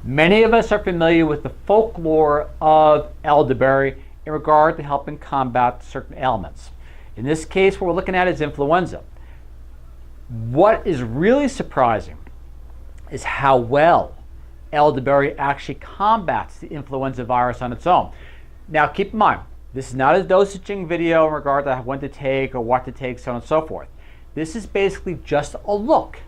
Many of us are familiar with the folklore of elderberry in regard to helping combat certain ailments. In this case, what we're looking at is influenza. What is really surprising is how well elderberry actually combats the influenza virus on its own. Now keep in mind, this is not a dosaging video in regard to when to take or what to take, so on and so forth. This is basically just a look,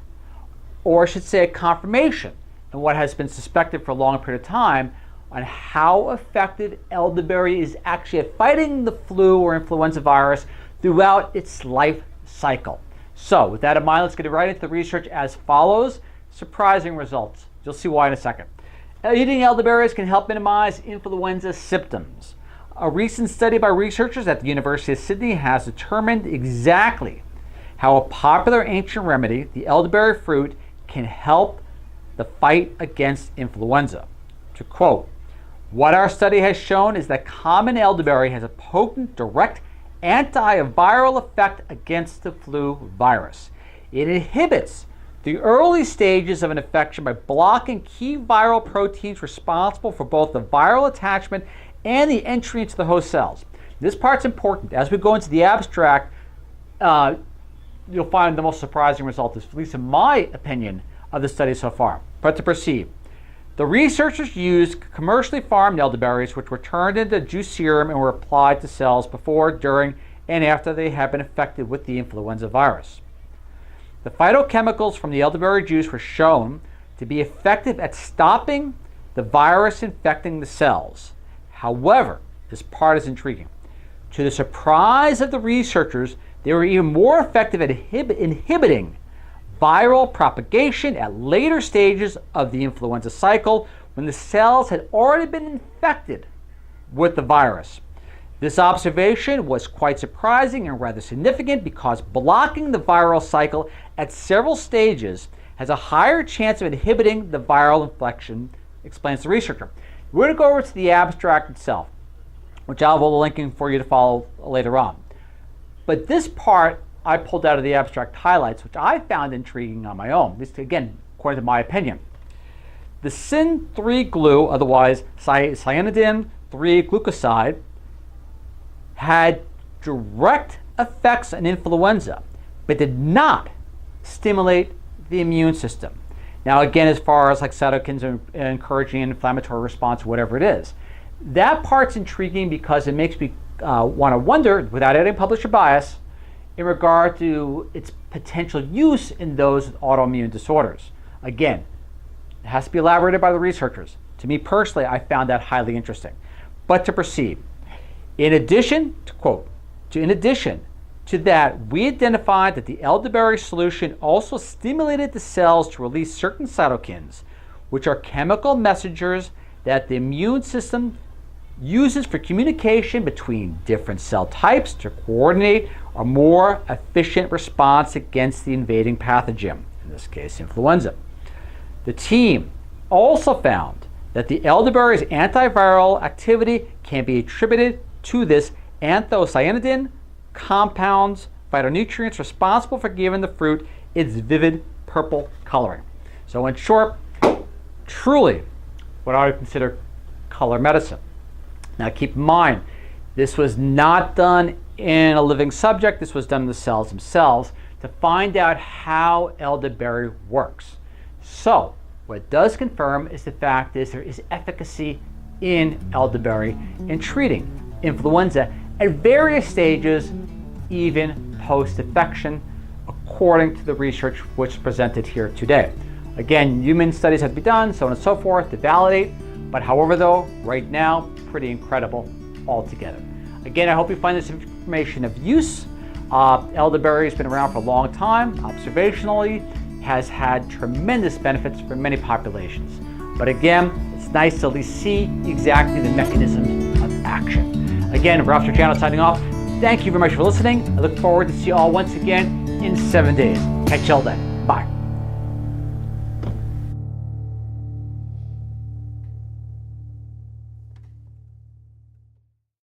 or I should say a confirmation, in what has been suspected for a long period of time on how effective elderberry is actually at fighting the flu or influenza virus throughout its life cycle. So with that in mind, let's get right into the research as follows. Surprising results. You'll see why in a second. Eating elderberries can help minimize influenza symptoms. A recent study by researchers at the University of Sydney has determined exactly how a popular ancient remedy, the elderberry fruit, can help the fight against influenza. To quote, "What our study has shown is that common elderberry has a potent, direct antiviral effect against the flu virus. It inhibits the early stages of an infection by blocking key viral proteins responsible for both the viral attachment and the entry into the host cells." This part's important. As we go into the abstract, you'll find the most surprising result, at least in my opinion, of the study so far. But to proceed, the researchers used commercially farmed elderberries, which were turned into juice serum and were applied to cells before, during, and after they had been infected with the influenza virus. The phytochemicals from the elderberry juice were shown to be effective at stopping the virus infecting the cells. However, this part is intriguing. To the surprise of the researchers, they were even more effective at inhibiting viral propagation at later stages of the influenza cycle when the cells had already been infected with the virus. This observation was quite surprising and rather significant because blocking the viral cycle at several stages has a higher chance of inhibiting the viral infection, explains the researcher. We're going to go over to the abstract itself, which I'll be linking for you to follow later on. But this part I pulled out of the abstract highlights, which I found intriguing on my own, at least again, according to my opinion. The SYN-3 glue, otherwise cyanidin 3 glucoside, had direct effects on influenza, but did not stimulate the immune system. Now again, as far as like cytokines and encouraging an inflammatory response, whatever it is, that part's intriguing because it makes me want to wonder, without any publisher bias, in regard to its potential use in those with autoimmune disorders. Again, it has to be elaborated by the researchers. To me personally, I found that highly interesting. But to proceed, in addition to that, we identified that the elderberry solution also stimulated the cells to release certain cytokines, which are chemical messengers that the immune system uses for communication between different cell types to coordinate a more efficient response against the invading pathogen, in this case influenza. The team also found that the elderberry's antiviral activity can be attributed to this anthocyanidin compounds, phytonutrients responsible for giving the fruit its vivid purple coloring. So in short, truly what I would consider color medicine. Now keep in mind, this was not done in a living subject. This was done in the cells themselves to find out how elderberry works. So what it does confirm is the fact is there is efficacy in elderberry in treating influenza at various stages, even post-infection, according to the research which is presented here today. Again, human studies have to be done, so on and so forth, to validate. But however though, right now, pretty incredible altogether. Again, I hope you find this information of use. Elderberry has been around for a long time. Observationally, has had tremendous benefits for many populations. But again, it's nice to at least see exactly the mechanisms of action. Again, Ralph Channel signing off. Thank you very much for listening. I look forward to see you all once again in 7 days. Catch y'all then.